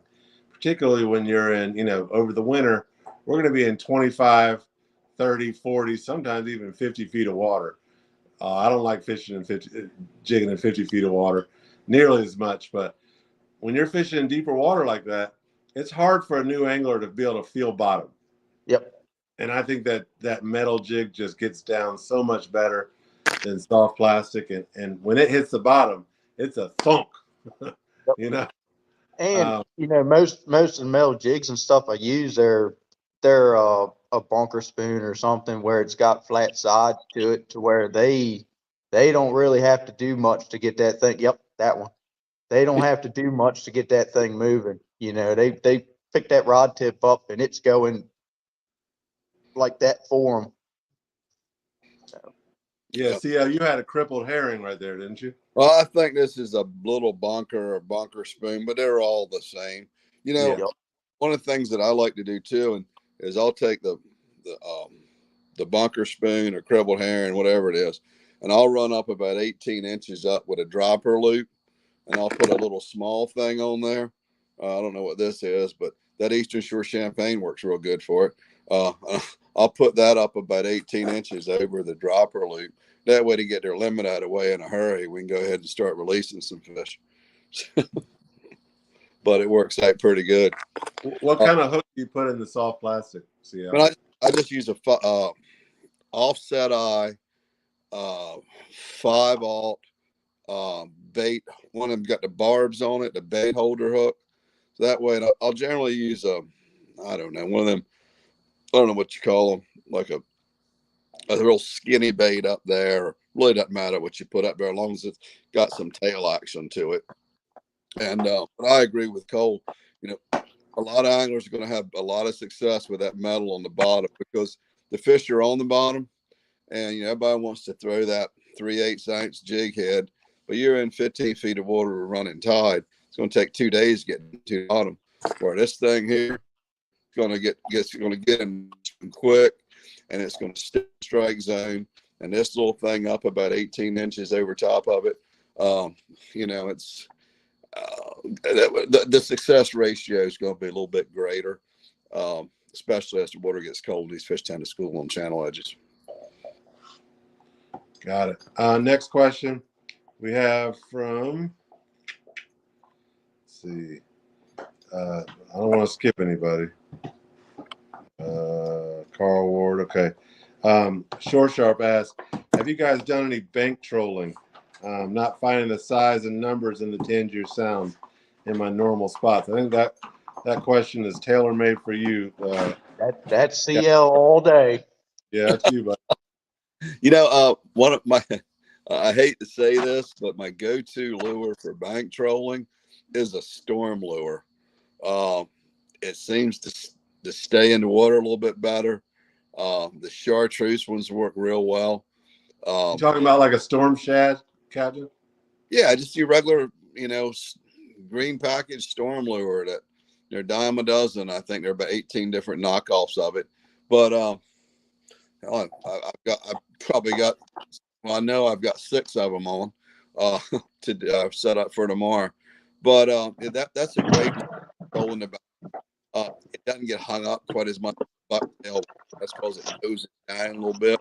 Speaker 1: particularly when you're in, over the winter, we're going to be in 25, 30, 40, sometimes even 50 feet of water. I don't like fishing in jigging in 50 feet of water nearly as much, but when you're fishing in deeper water like that, it's hard for a new angler to be able to feel bottom.
Speaker 2: Yep.
Speaker 1: And I think that metal jig just gets down so much better than soft plastic. And when it hits the bottom, it's a thunk,
Speaker 2: Yep.
Speaker 1: you know?
Speaker 2: And most of the metal jigs and stuff I use, they're a bunker spoon or something where it's got flat sides to it, to where they don't really have to do much to get that thing. Yep, that one. They don't have to do much to get that thing moving. They pick that rod tip up and it's going like that for them.
Speaker 1: Yeah, see, you had a crippled herring right there, didn't you?
Speaker 3: Well, I think this is a little bunker or bunker spoon, but they're all the same.
Speaker 1: Yeah.
Speaker 3: One of the things that I like to do too, is I'll take the bunker spoon or crippled herring, whatever it is, and I'll run up about 18 inches up with a dropper loop, and I'll put a little small thing on there. I don't know what this is, but that Eastern Shore champagne works real good for it. I'll put that up about 18 inches over the dropper loop. That way, to get their limit out of the way in a hurry, we can go ahead and start releasing some fish. but it works out pretty good.
Speaker 1: What kind of hook do you put in the soft plastic?
Speaker 3: But I just use a offset eye, 5/0 bait. One of them got the barbs on it, the bait holder hook. So that way, I'll generally use I don't know, one of them. I don't know what you call them, like a real skinny bait up there. Really doesn't matter what you put up there, as long as it's got some tail action to it. And but I agree with Cole. You know, a lot of anglers are going to have a lot of success with that metal on the bottom because the fish are on the bottom, and you know everybody wants to throw that 3/8 jig head, but you're in 15 feet of water running tide. It's going to take 2 days to get to the bottom. Where this thing here is going to get in quick, and it's going to stay strike zone. And this little thing up about 18 inches over top of it, you know, it's the success ratio is going to be a little bit greater, especially as the water gets cold. These fish tend to school on channel edges.
Speaker 1: Got it. Next question we have from, let's see, I don't want to skip anybody. Carl Ward, okay. Shore Sharp asks, have you guys done any bank trolling? Not finding the size and numbers in the Tangier Sound in my normal spots. I think that question is tailor-made for you.
Speaker 2: That's CL all day.
Speaker 1: Yeah, that's you, buddy.
Speaker 3: You know, one of my, I hate to say this, but my go-to lure for bank trolling is a storm lure. It seems to stay in the water a little bit better. The chartreuse ones work real well.
Speaker 1: You talking about like a storm shad, Captain?
Speaker 3: Yeah, just your regular, you know, green package storm lure that they're a dime a dozen. I think there are about 18 different knockoffs of it. But I've probably got, well, I know I've got 6 of them on to set up for tomorrow. But that's a great trolling the back. It doesn't get hung up quite as much. Bucktail. That's because it goes down a little bit.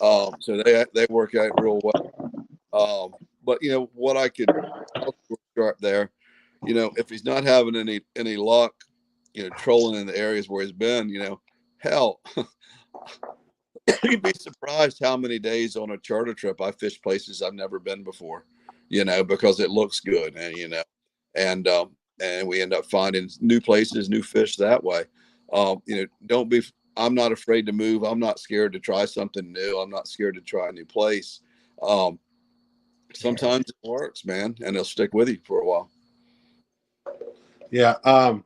Speaker 3: So they work out real well. But you know what I could start there. You know, if he's not having any luck, you know, trolling in the areas where he's been, you know, hell, you'd be surprised how many days on a charter trip I fish places I've never been before. You know, because it looks good, and you know, and we end up finding new places, new fish that way. You know, I'm not afraid to move. I'm not scared to try something new. I'm not scared to try a new place. Sometimes it works, man, and it'll stick with you for a while.
Speaker 1: Yeah. I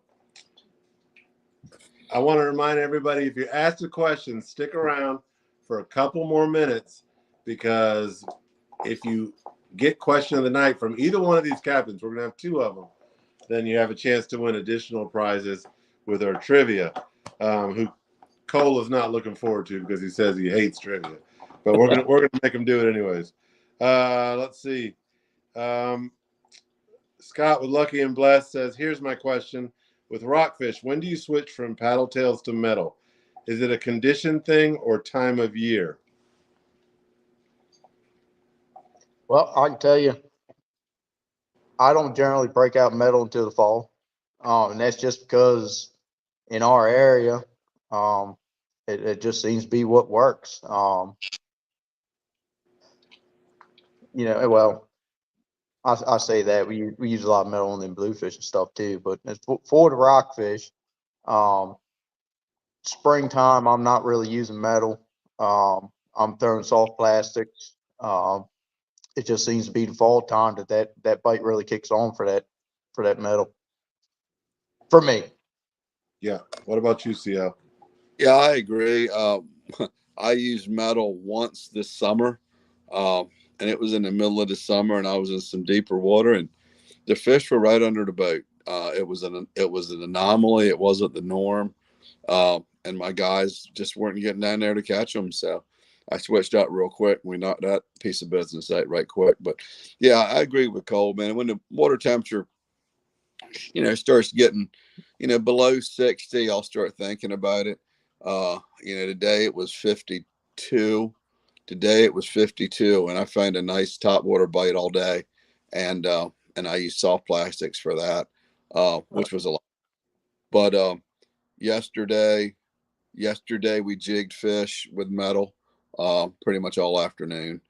Speaker 1: want to remind everybody, if you asked a question, stick around for a couple more minutes, because if you get question of the night from either one of these captains, we're going to have 2 of them, then you have a chance to win additional prizes with our trivia, who Cole is not looking forward to because he says he hates trivia, but we're gonna make him do it anyways. Let's see. Scott with Lucky and Blessed says, here's my question. With rockfish, when do you switch from paddle tails to metal? Is it a condition thing or time of year?
Speaker 2: Well, I can tell you, I don't generally break out metal until the fall. And that's just because in our area, it just seems to be what works. You know, well, I say that we use a lot of metal on them bluefish and stuff too, but as for the rockfish, springtime, I'm not really using metal. I'm throwing soft plastics. It just seems to be the fall time that bite really kicks on for that metal. For me.
Speaker 1: Yeah. What about you, CL?
Speaker 3: Yeah, I agree. I used metal once this summer, and it was in the middle of the summer, and I was in some deeper water, and the fish were right under the boat. It was an anomaly. It wasn't the norm, and my guys just weren't getting down there to catch them. So I switched out real quick, and we knocked that piece of business out right quick. But yeah, I agree with Cole, man. When the water temperature, you know, starts getting, you know, below 60, I'll start thinking about it. You know, today it was 52. Today it was 52, and I found a nice top water bite all day, and I use soft plastics for that. which was a lot. But yesterday we jigged fish with metal pretty much all afternoon.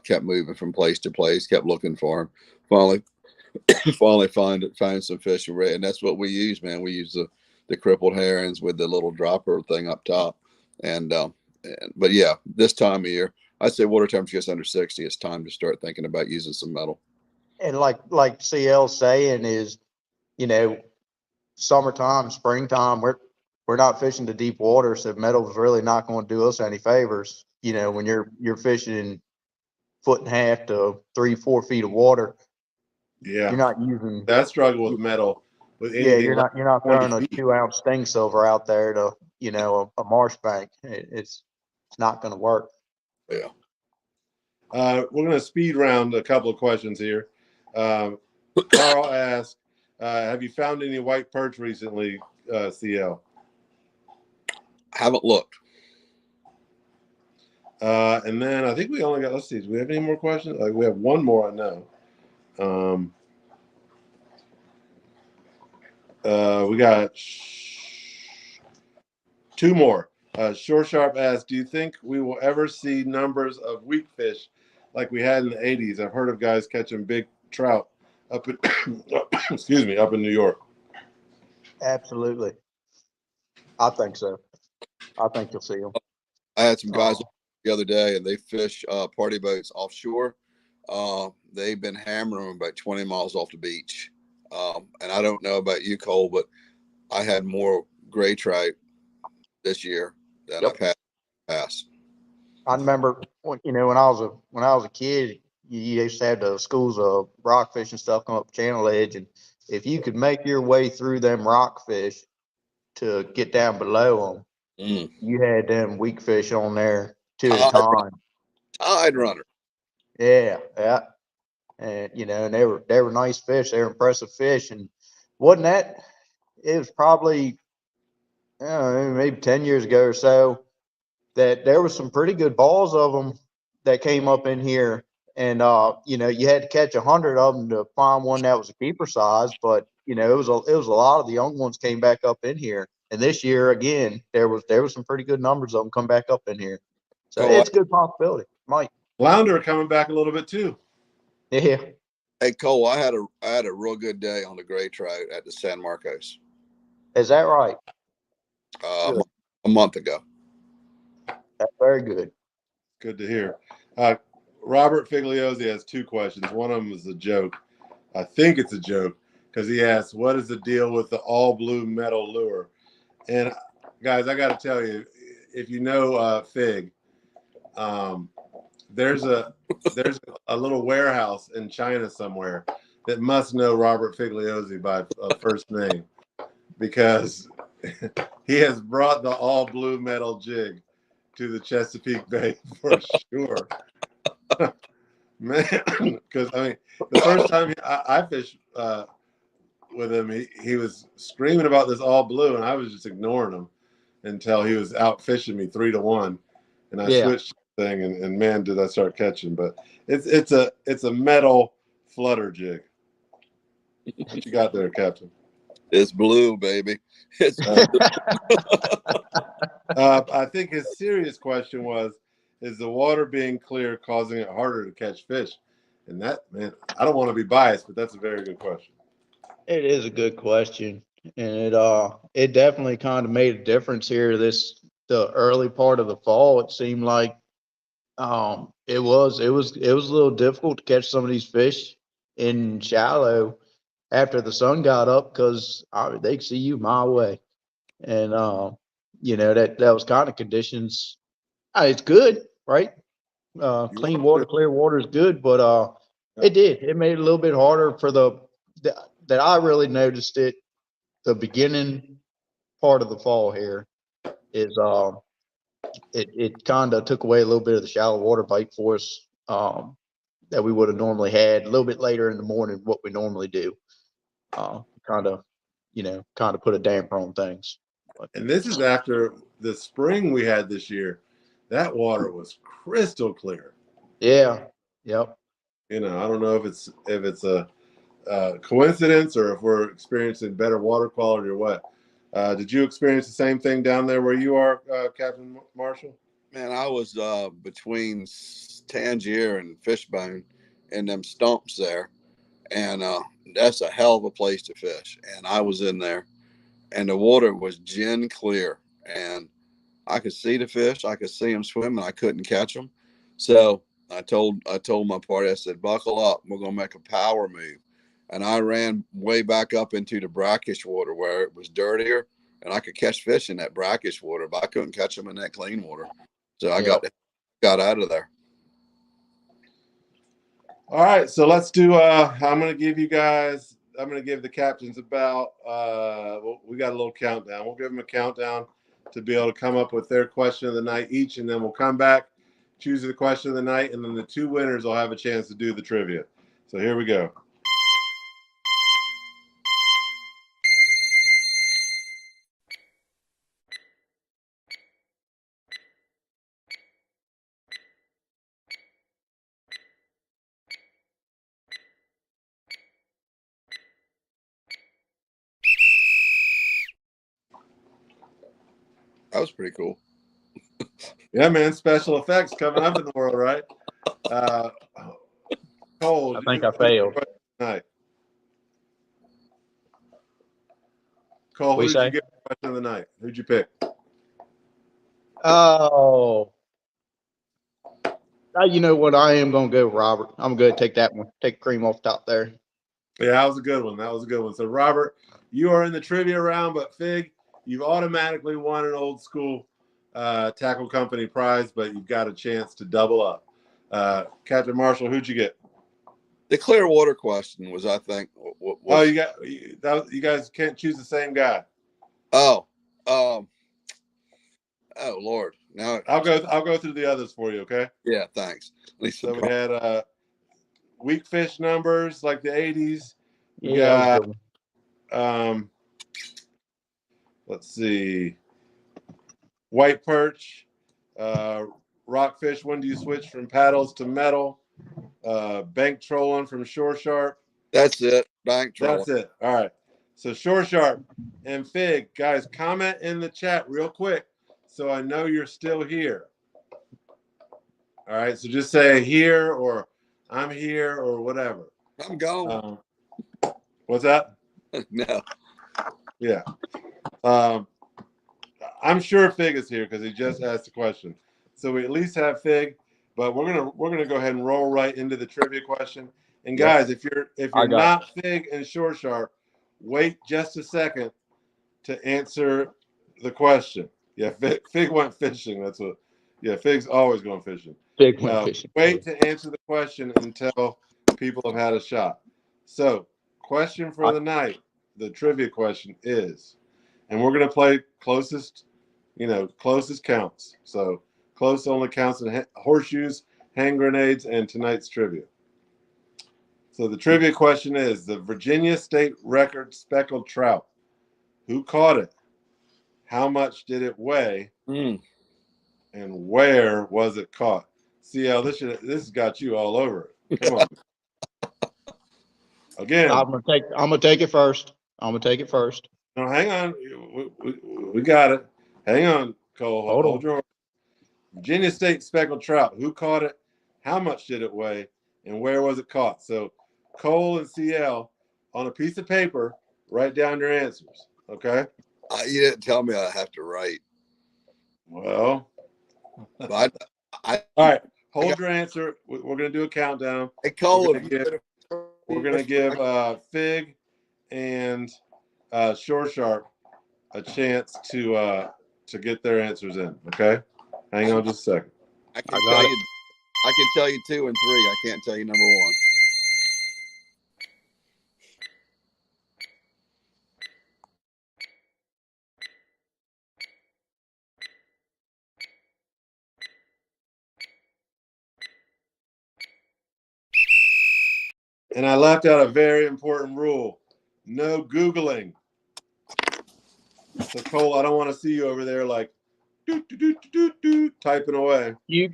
Speaker 3: Kept moving from place to place, kept looking for them. Finally find some fish, and that's what we use, man. We use the crippled herons with the little dropper thing up top, but yeah, this time of year, I say water temperature gets under 60, it's time to start thinking about using some metal.
Speaker 2: And like CL's saying is, summertime, springtime, we're not fishing the deep water, so metal's really not going to do us any favors. When you're fishing in 1.5 to 3-4 feet of water,
Speaker 1: Yeah,
Speaker 2: you're not using
Speaker 1: that struggle with metal with
Speaker 2: yeah,
Speaker 1: anything.
Speaker 2: you're not throwing a 2-ounce sting silver out there to a marsh bank. It's not going to work.
Speaker 3: Yeah.
Speaker 1: We're going to speed round a couple of questions here. Carl asked, have you found any white perch recently, CL?
Speaker 3: Haven't looked.
Speaker 1: And then I think we only got, let's see, do we have any more questions? We have one more, I know. We got two more. Shore Sharp asked, do you think we will ever see numbers of weak fish like we had in the 80s? I've heard of guys catching big trout up in, up in New York.
Speaker 2: Absolutely. I think so. I think you'll see them.
Speaker 3: I had some guys the other day, and they fish party boats offshore. They've been hammering them about 20 miles off the beach. And I don't know about you, Cole, but I had more gray trout this year than I've had past.
Speaker 2: I remember when I was a kid, you used to have the schools of rockfish and stuff come up channel edge, and if you could make your way through them rockfish to get down below them, you had them weak fish on there two at a time.
Speaker 3: Tide runner.
Speaker 2: Yeah. And and they were nice fish. They were impressive fish. And wasn't that? It was probably maybe 10 years ago or so that there was some pretty good balls of them that came up in here. And you had to catch 100 of them to find one that was a keeper size. But it was a lot of the young ones came back up in here. And this year again, there was some pretty good numbers of them come back up in here. So it's a good possibility. Might.
Speaker 1: Flounder coming back a little bit too.
Speaker 2: Yeah.
Speaker 3: Hey Cole, I had a real good day on the gray trout at the San Marcos.
Speaker 2: Is that right?
Speaker 3: A month ago.
Speaker 2: That's very good.
Speaker 1: Good to hear. Robert Figliozzi has two questions. One of them is a joke. I think it's a joke because he asks, what is the deal with the all blue metal lure? And guys, I got to tell you, if you know Fig, there's a little warehouse in China somewhere that must know Robert Figliozzi by first name, because he has brought the all blue metal jig to the Chesapeake Bay for sure. Man, because I mean, the first time I fished with him, he was screaming about this all blue, and I was just ignoring him until he was out fishing me 3-1, and I switched the thing, and man, did I start catching! But it's a metal flutter jig. What you got there, Captain?
Speaker 3: It's blue, baby. It's blue.
Speaker 1: I think his serious question was, is the water being clear causing it harder to catch fish? And that, man, I don't want to be biased, but that's a very good question. It
Speaker 2: is a good question. And it definitely kind of made a difference here the early part of the fall. It seemed like it was a little difficult to catch some of these fish in shallow after the sun got up, because they could see you a mile away. And that was kind of conditions. It's good, right? Clean water, clear water is good, but it made it a little bit harder for that I really noticed it. The beginning part of the fall here is it kind of took away a little bit of the shallow water bite for us that we would have normally had a little bit later in the morning, what we normally do. Kind of put a damper on things.
Speaker 1: And this is after the spring we had this year. That water was crystal clear.
Speaker 2: Yeah. Yep.
Speaker 1: I don't know if it's coincidence or if we're experiencing better water quality or what. Did you experience the same thing down there where you are, Captain Marshall?
Speaker 3: Man, I was between Tangier and Fishbone in them stumps there, and that's a hell of a place to fish. And I was in there, and the water was gin clear, and I could see the fish, I could see them swimming, I couldn't catch them. So I told my party, I said, "Buckle up, we're gonna make a power move." And I ran way back up into the brackish water where it was dirtier, and I could catch fish in that brackish water, but I couldn't catch them in that clean water. So I got out of there.
Speaker 1: All right, so let's do. I'm going to give the captains about. We got a little countdown. We'll give them a countdown to be able to come up with their question of the night each, and then we'll come back, choose the question of the night, and then the two winners will have a chance to do the trivia. So here we go.
Speaker 3: That was pretty cool.
Speaker 1: Yeah, man, special effects coming up in the world, right? Cole,
Speaker 2: I think I failed.
Speaker 1: Tonight. Cole, who did you get the question of the night? Who'd you pick?
Speaker 2: Oh, you know what? I am going to go Robert. I'm going to take that one. Take cream off top there.
Speaker 1: Yeah, that was a good one. So, Robert, you are in the trivia round, but Fig, you've automatically won an old school tackle company prize, but you've got a chance to double up. Captain Marshall, who'd you get?
Speaker 3: The clear water question was, I think.
Speaker 1: You guys can't choose the same guy.
Speaker 3: Oh Lord! Now
Speaker 1: I'll go through the others for you. Okay.
Speaker 3: Yeah, thanks. At least
Speaker 1: so we had weak fish numbers like the 80s. We
Speaker 2: Yeah.
Speaker 1: got let's see, white perch, rockfish. When do you switch from paddles to metal? Bank trolling from shore sharp.
Speaker 3: That's it. Bank trolling.
Speaker 1: That's it. All right. So shore sharp and Fig, guys, comment in the chat real quick so I know you're still here. All right. So just say here or I'm here or whatever.
Speaker 3: I'm gone.
Speaker 1: What's that?
Speaker 3: No.
Speaker 1: Yeah. I'm sure Fig is here because he just asked the question. So we at least have Fig, but we're gonna go ahead and roll right into the trivia question. And guys, if you're not Fig and shore sharp, wait just a second to answer the question. Yeah, Fig went fishing. That's what. Yeah, Fig's always going fishing.
Speaker 2: Fig went fishing.
Speaker 1: Wait to answer the question until people have had a shot. So, question for the night. The trivia question is, and we're gonna play closest counts. So close only counts in horseshoes, hand grenades, and tonight's trivia. So the trivia question is the Virginia state record speckled trout. Who caught it? How much did it weigh? And where was it caught? See how this has got you all over it. Come on. Again.
Speaker 2: I'm gonna take it first.
Speaker 1: No, hang on. We got it. Hang on, Cole. Hold your horse. Virginia state speckled trout. Who caught it? How much did it weigh? And where was it caught? So Cole and CL, on a piece of paper, write down your answers. Okay?
Speaker 3: You didn't tell me I have to write.
Speaker 1: Well.
Speaker 3: All
Speaker 1: right. Hold your answer. We're going to do a countdown.
Speaker 3: Hey, Cole,
Speaker 1: we're going to give Fig and Shore Sharp a chance to get their answers in. Okay? Hang on just a second.
Speaker 3: I can tell you 2 and 3. I can't tell you number 1.
Speaker 1: And I left out a very important rule. No Googling. So Cole, I don't want to see you over there like typing away.
Speaker 2: You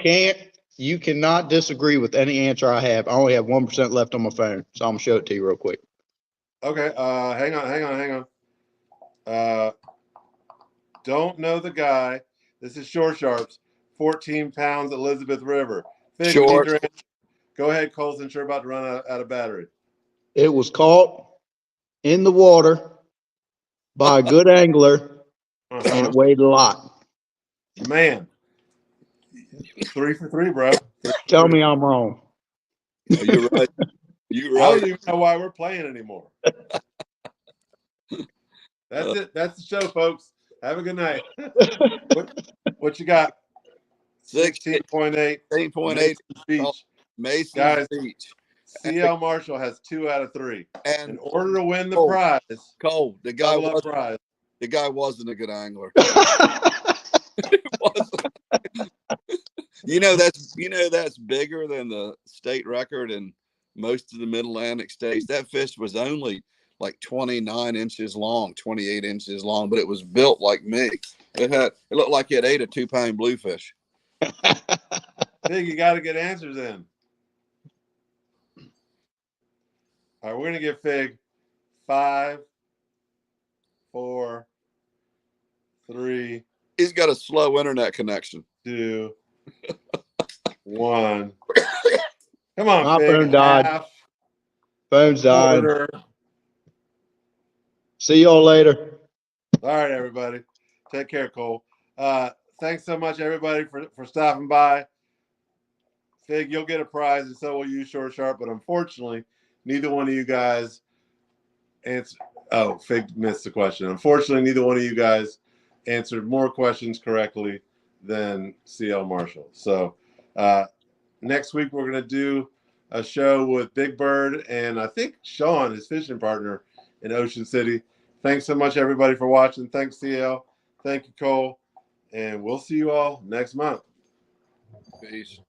Speaker 2: cannot disagree with any answer I have. I only have 1% left on my phone, so I'm gonna show it to you real quick.
Speaker 1: Okay. Hang on. Don't know the guy. This is Shore Sharps. 14 pounds, Elizabeth River. Fig, we need your answer. Go ahead, Cole, since you're about to run out of battery.
Speaker 2: It was caught in the water by a good angler, and it weighed a lot.
Speaker 1: Man, 3 for 3, bro.
Speaker 2: Tell me I'm wrong.
Speaker 3: Oh, you're right. You're
Speaker 1: I
Speaker 3: right.
Speaker 1: don't even know why we're playing anymore. That's it. That's the show, folks. Have a good night. What you got? 16.8.
Speaker 3: 16.8.
Speaker 1: Beach.
Speaker 3: Mason
Speaker 1: Guys,
Speaker 3: Beach.
Speaker 1: CL Marshall has 2 out of 3.
Speaker 3: And
Speaker 1: in order to win the prize,
Speaker 3: Cole, the guy wasn't a good angler. That's bigger than the state record in most of the Mid-Atlantic states. That fish was only like 29 inches long, 28 inches long, but it was built like me. It looked like it ate a 2-pound bluefish.
Speaker 1: Big, you got to get answers in. All right, we're gonna give Fig 5, 4, 3.
Speaker 3: He's got a slow internet connection.
Speaker 1: 2, 1. Come on,
Speaker 2: My
Speaker 1: Fig.
Speaker 2: phone died. Phone's died. See y'all later.
Speaker 1: All right, everybody. Take care, Cole. Thanks so much, everybody, for stopping by. Fig, you'll get a prize, and so will you, Short Sharp. But unfortunately, neither one of you guys answered. Oh, Fig missed the question. Unfortunately, neither one of you guys answered more questions correctly than CL Marshall. So next week, we're going to do a show with Big Bird and I think Sean, his fishing partner in Ocean City. Thanks so much, everybody, for watching. Thanks, CL. Thank you, Cole. And we'll see you all next month.
Speaker 3: Peace.